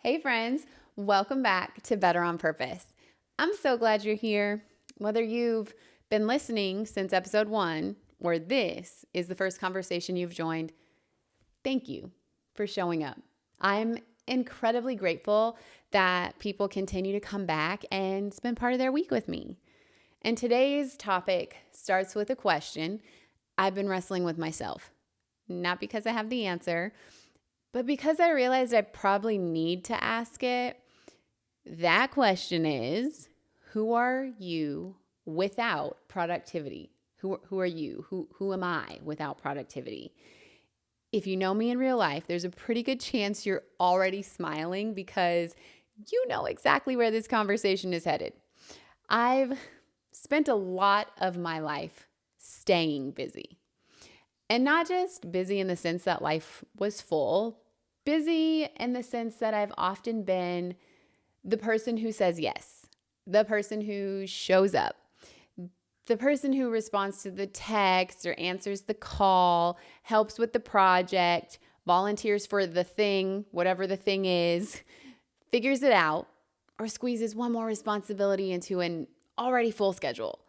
Hey friends, welcome back to Better on Purpose. I'm so glad you're here. Whether you've been listening since episode 1 or this is the first conversation you've joined, thank you for showing up. I'm incredibly grateful that people continue to come back and spend part of their week with me. And today's topic starts with a question I've been wrestling with myself. Not because I have the answer, but because I realized I probably need to ask it. That question is, who are you without productivity? Who are you? Who am I without productivity? If you know me in real life, there's a pretty good chance you're already smiling because you know exactly where this conversation is headed. I've spent a lot of my life staying busy. And not just busy in the sense that life was full, busy in the sense that I've often been the person who says yes, the person who shows up, the person who responds to the text or answers the call, helps with the project, volunteers for the thing, whatever the thing is, figures it out, or squeezes one more responsibility into an already full schedule.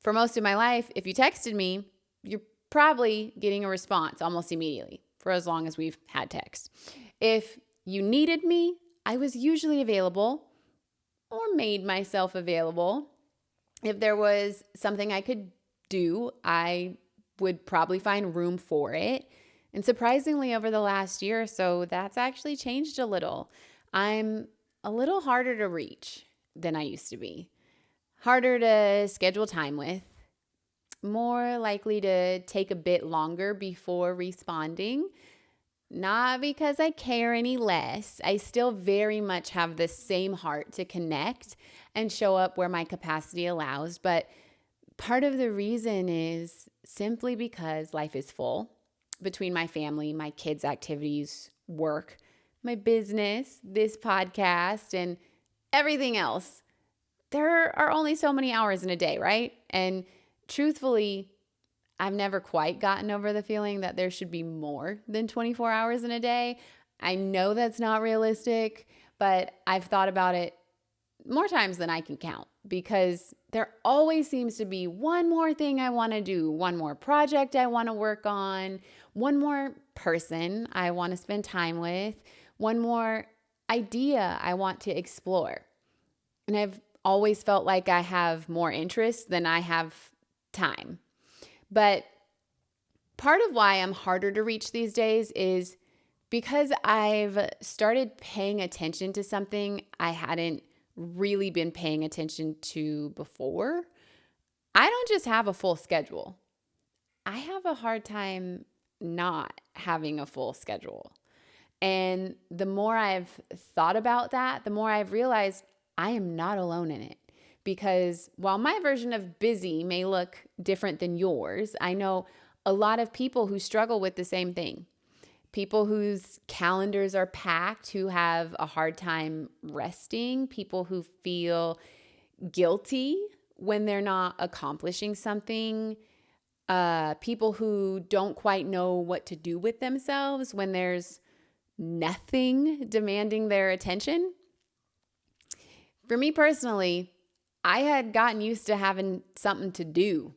For most of my life, if you texted me, you're probably getting a response almost immediately for as long as we've had text. If you needed me, I was usually available or made myself available. If there was something I could do, I would probably find room for it. And surprisingly, over the last year or so, that's actually changed a little. I'm a little harder to reach than I used to be. Harder to schedule time with. More likely to take a bit longer before responding. Not because I care any less. I still very much have the same heart to connect and show up where my capacity allows. But part of the reason is simply because life is full between my family, my kids' activities, work, my business, this podcast, and everything else. There are only so many hours in a day, right? And truthfully, I've never quite gotten over the feeling that there should be more than 24 hours in a day. I know that's not realistic, but I've thought about it more times than I can count because there always seems to be one more thing I want to do, one more project I want to work on, one more person I want to spend time with, one more idea I want to explore. And I've always felt like I have more interest than I have time. But part of why I'm harder to reach these days is because I've started paying attention to something I hadn't really been paying attention to before. I don't just have a full schedule. I have a hard time not having a full schedule. And the more I've thought about that, the more I've realized I am not alone in it. Because while my version of busy may look different than yours, I know a lot of people who struggle with the same thing. People whose calendars are packed, who have a hard time resting, people who feel guilty when they're not accomplishing something, people who don't quite know what to do with themselves when there's nothing demanding their attention. For me personally, I had gotten used to having something to do,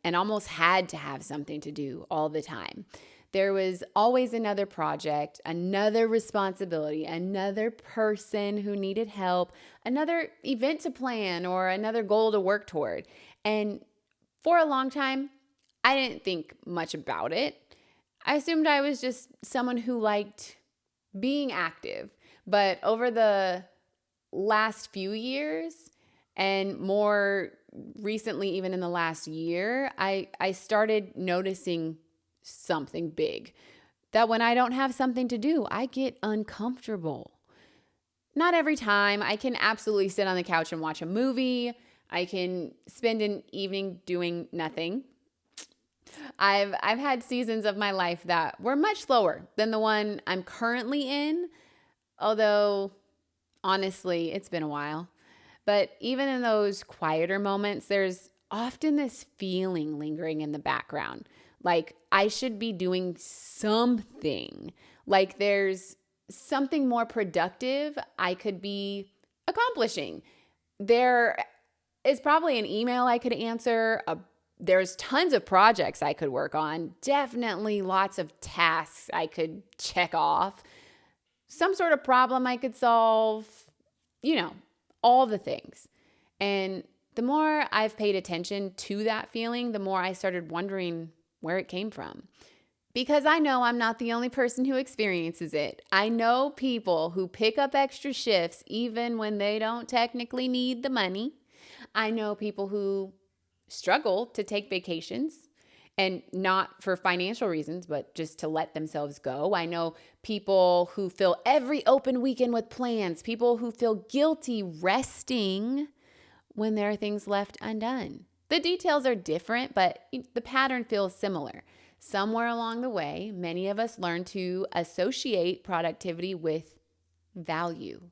and almost had to have something to do all the time. There was always another project, another responsibility, another person who needed help, another event to plan, or another goal to work toward. And for a long time, I didn't think much about it. I assumed I was just someone who liked being active. But over the last few years, and more recently, even in the last year, I started noticing something big. That when I don't have something to do, I get uncomfortable. Not every time. I can absolutely sit on the couch and watch a movie. I can spend an evening doing nothing. I've had seasons of my life that were much slower than the one I'm currently in, although honestly, it's been a while. But even in those quieter moments, there's often this feeling lingering in the background. Like I should be doing something. Like there's something more productive I could be accomplishing. There is probably an email I could answer. There's tons of projects I could work on. Definitely lots of tasks I could check off. Some sort of problem I could solve, all the things. And the more I've paid attention to that feeling, the more I started wondering where it came from. Because I know I'm not the only person who experiences it. I know people who pick up extra shifts even when they don't technically need the money. I know people who struggle to take vacations, and not for financial reasons, but just to let themselves go. I know people who fill every open weekend with plans, people who feel guilty resting when there are things left undone. The details are different, but the pattern feels similar. Somewhere along the way, many of us learn to associate productivity with value.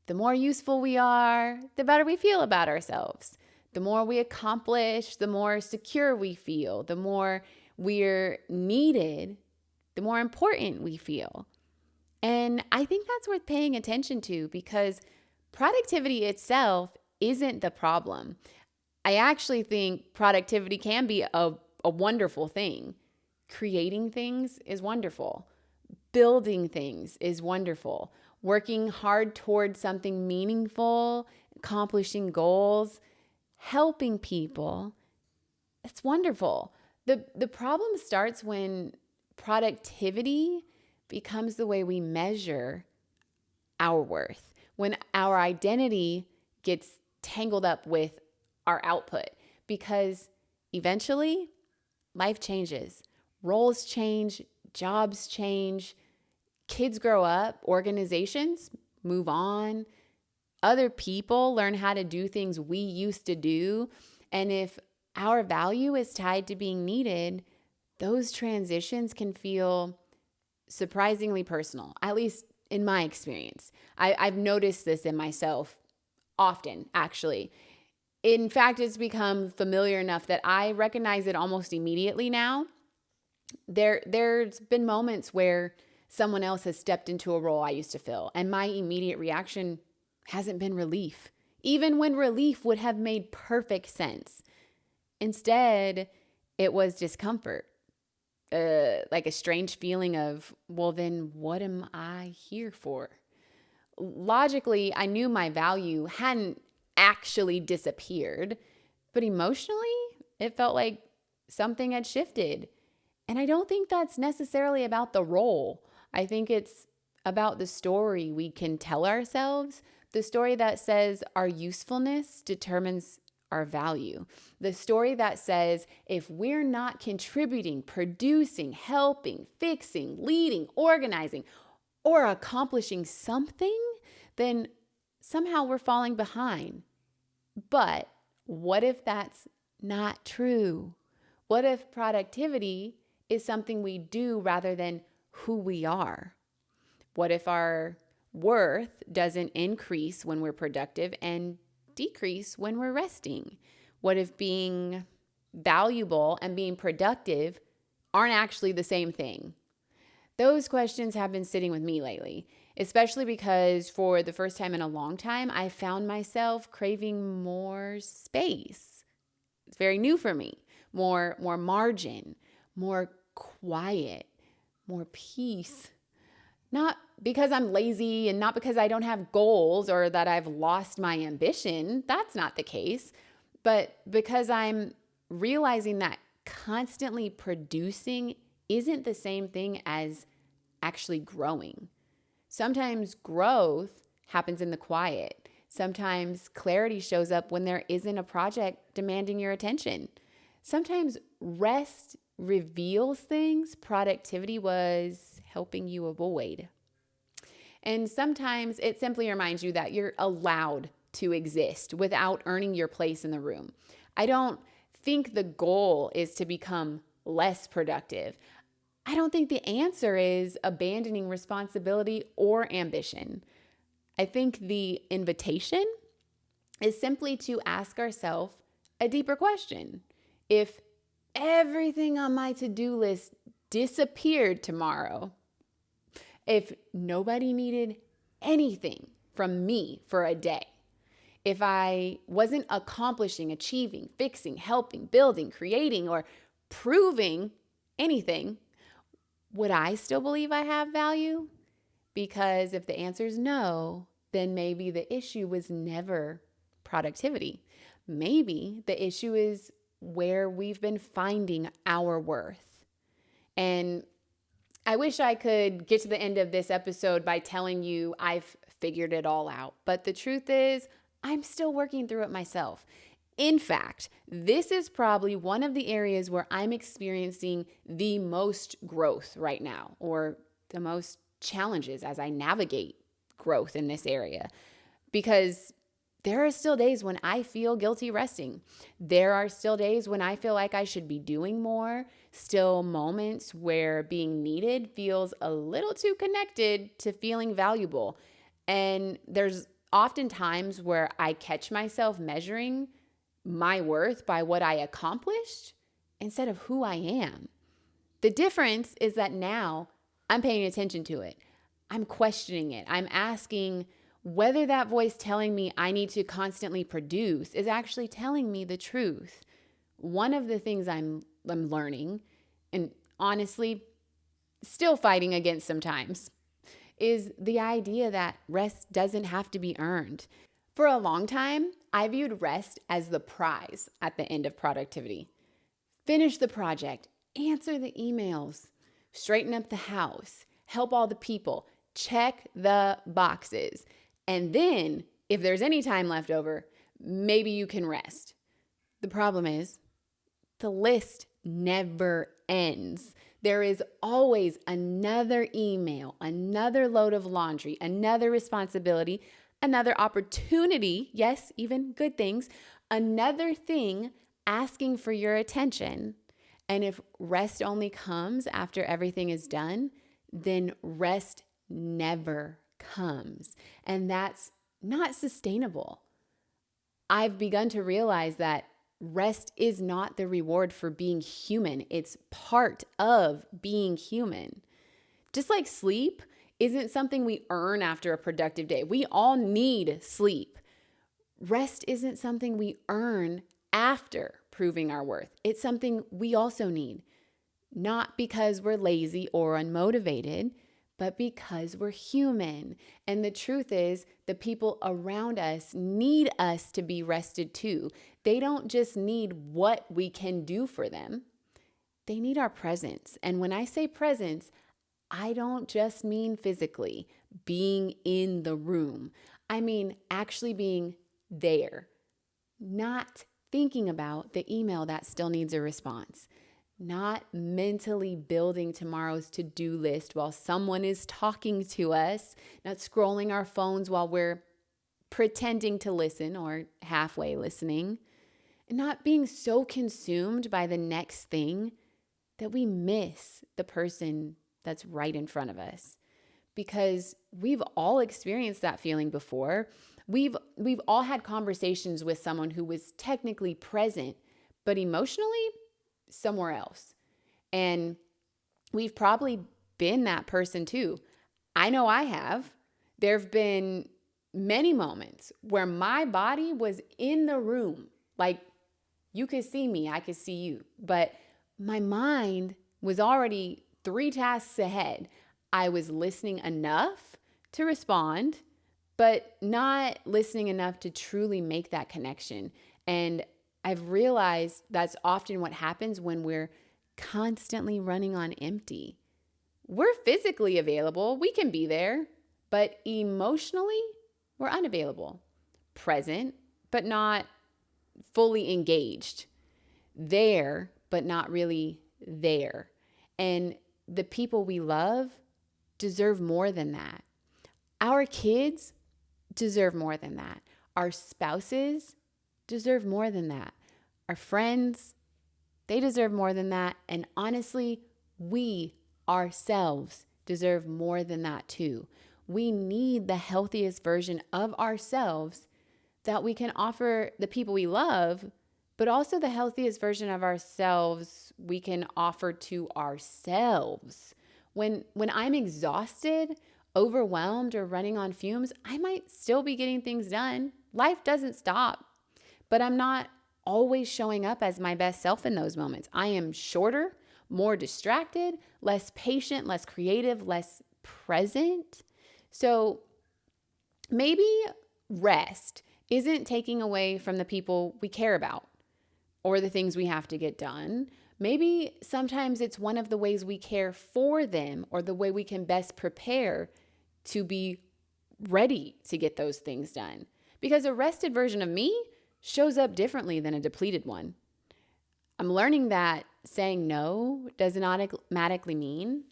The more useful we are, the better we feel about ourselves. The more we accomplish, the more secure we feel. The more we're needed, the more important we feel. And I think that's worth paying attention to, because productivity itself isn't the problem. I actually think productivity can be a wonderful thing. Creating things is wonderful. Building things is wonderful. Working hard towards something meaningful, accomplishing goals, helping people, it's wonderful. The problem starts when productivity becomes the way we measure our worth, when our identity gets tangled up with our output, because eventually life changes. Roles change, jobs change, kids grow up, organizations move on, other people learn how to do things we used to do. And if our value is tied to being needed, those transitions can feel surprisingly personal, at least in my experience. I've noticed this in myself often, actually. In fact, it's become familiar enough that I recognize it almost immediately now. There's been moments where someone else has stepped into a role I used to fill, and my immediate reaction hasn't been relief, even when relief would have made perfect sense. Instead, it was discomfort, like a strange feeling of, well, then what am I here for? Logically, I knew my value hadn't actually disappeared, but emotionally, it felt like something had shifted. And I don't think that's necessarily about the role. I think it's about the story we can tell ourselves, the story that says our usefulness determines our value, the story that says if we're not contributing, producing, helping, fixing, leading, organizing, or accomplishing something, then somehow we're falling behind. But what if that's not true? What if productivity is something we do rather than who we are? What if our worth doesn't increase when we're productive and decrease when we're resting? What if being valuable and being productive aren't actually the same thing? Those questions have been sitting with me lately, especially because for the first time in a long time, I found myself craving more space. It's very new for me. More margin, more quiet, more peace. Not because I'm lazy and not because I don't have goals or that I've lost my ambition. That's not the case. But because I'm realizing that constantly producing isn't the same thing as actually growing. Sometimes growth happens in the quiet. Sometimes clarity shows up when there isn't a project demanding your attention. Sometimes rest reveals things productivity was helping you avoid. And sometimes it simply reminds you that you're allowed to exist without earning your place in the room. I don't think the goal is to become less productive. I don't think the answer is abandoning responsibility or ambition. I think the invitation is simply to ask ourselves a deeper question. If everything on my to-do list disappeared tomorrow, If nobody needed anything from me for a day, if I wasn't accomplishing, achieving, fixing, helping, building, creating, or proving anything, would I still believe I have value? Because if the answer is no, then maybe the issue was never productivity. Maybe the issue is where we've been finding our worth. And I wish I could get to the end of this episode by telling you I've figured it all out. But the truth is, I'm still working through it myself. In fact, this is probably one of the areas where I'm experiencing the most growth right now, or the most challenges as I navigate growth in this area. Because there are still days when I feel guilty resting. There are still days when I feel like I should be doing more. Still moments where being needed feels a little too connected to feeling valuable. And there's often times where I catch myself measuring my worth by what I accomplished instead of who I am. The difference is that now I'm paying attention to it. I'm questioning it. I'm asking whether that voice telling me I need to constantly produce is actually telling me the truth. One of the things I'm learning, and honestly still fighting against sometimes, is the idea that rest doesn't have to be earned. For a long time, I viewed rest as the prize at the end of productivity. Finish the project, answer the emails, straighten up the house, help all the people, check the boxes. And then, if there's any time left over, maybe you can rest. The problem is, the list never ends. There is always another email, another load of laundry, another responsibility, another opportunity, yes, even good things, another thing asking for your attention. And if rest only comes after everything is done, then rest never comes. And that's not sustainable. I've begun to realize that rest is not the reward for being human. It's part of being human. Just like sleep isn't something we earn after a productive day. We all need sleep. Rest isn't something we earn after proving our worth. It's something we also need, not because we're lazy or unmotivated, but because we're human. And the truth is, the people around us need us to be rested too. They don't just need what we can do for them. They need our presence. And when I say presence, I don't just mean physically being in the room. I mean actually being there, not thinking about the email that still needs a response, not mentally building tomorrow's to-do list while someone is talking to us, not scrolling our phones while we're pretending to listen or halfway listening, and not being so consumed by the next thing that we miss the person that's right in front of us. Because we've all experienced that feeling before. We've all had conversations with someone who was technically present, but emotionally somewhere else. And we've probably been that person too. I know I have. There have been many moments where my body was in the room. Like you could see me, I could see you, but my mind was already 3 tasks ahead. I was listening enough to respond, but not listening enough to truly make that connection. And I've realized that's often what happens when we're constantly running on empty. We're physically available, we can be there, but emotionally, we're unavailable. Present, but not fully engaged. There, but not really there. And the people we love deserve more than that. Our kids deserve more than that. Our spouses deserve more than that. Our friends, they deserve more than that. And honestly, we ourselves deserve more than that too. We need the healthiest version of ourselves that we can offer the people we love, but also the healthiest version of ourselves we can offer to ourselves. When I'm exhausted, overwhelmed, or running on fumes, I might still be getting things done. Life doesn't stop, but I'm not always showing up as my best self in those moments. I am shorter, more distracted, less patient, less creative, less present. So maybe rest isn't taking away from the people we care about or the things we have to get done. Maybe sometimes it's one of the ways we care for them or the way we can best prepare to be ready to get those things done. Because a rested version of me shows up differently than a depleted one. I'm learning that saying no does not automatically mean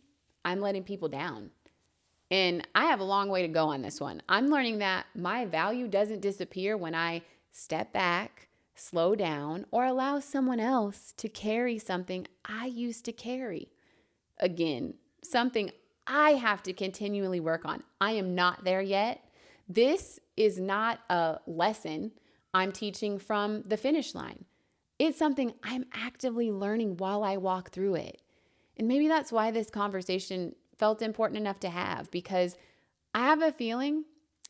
I'm letting people down. And I have a long way to go on this one. I'm learning that my value doesn't disappear when I step back, slow down, or allow someone else to carry something I used to carry. Again, something I have to continually work on. I am not there yet. This is not a lesson I'm teaching from the finish line. It's something I'm actively learning while I walk through it. And maybe that's why this conversation felt important enough to have, because I have a feeling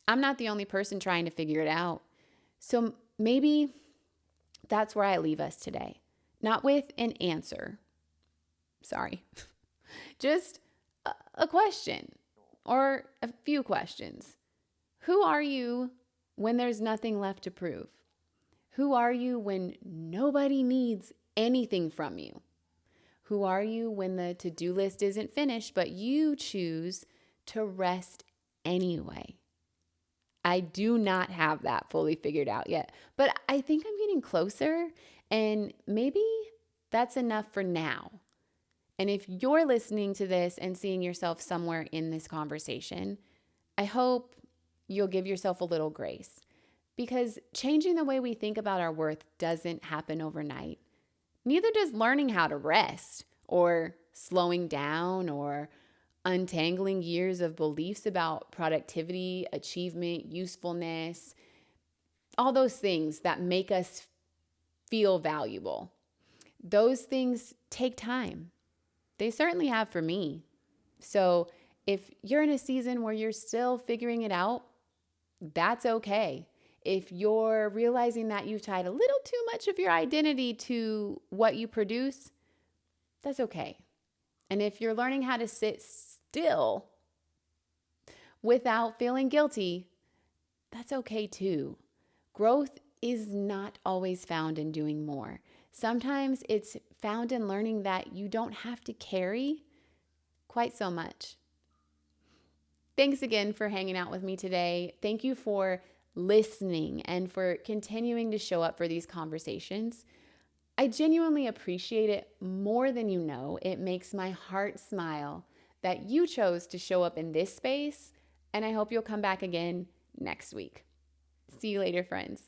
I'm not the only person trying to figure it out. So maybe that's where I leave us today. Not with an answer. Sorry. Just a question or a few questions. Who are you when there's nothing left to prove? Who are you when nobody needs anything from you? Who are you when the to-do list isn't finished, but you choose to rest anyway? I do not have that fully figured out yet, but I think I'm getting closer, and maybe that's enough for now. And if you're listening to this and seeing yourself somewhere in this conversation, I hope you'll give yourself a little grace, because changing the way we think about our worth doesn't happen overnight. Neither does learning how to rest or slowing down or untangling years of beliefs about productivity, achievement, usefulness, all those things that make us feel valuable. Those things take time. They certainly have for me. So if you're in a season where you're still figuring it out, that's okay. If you're realizing that you've tied a little too much of your identity to what you produce, that's okay. And if you're learning how to sit still without feeling guilty, that's okay too. Growth is not always found in doing more. Sometimes it's found in learning that you don't have to carry quite so much. Thanks again for hanging out with me today. Thank you for listening and for continuing to show up for these conversations. I genuinely appreciate it more than you know. It makes my heart smile that you chose to show up in this space, and I hope you'll come back again next week. See you later, friends.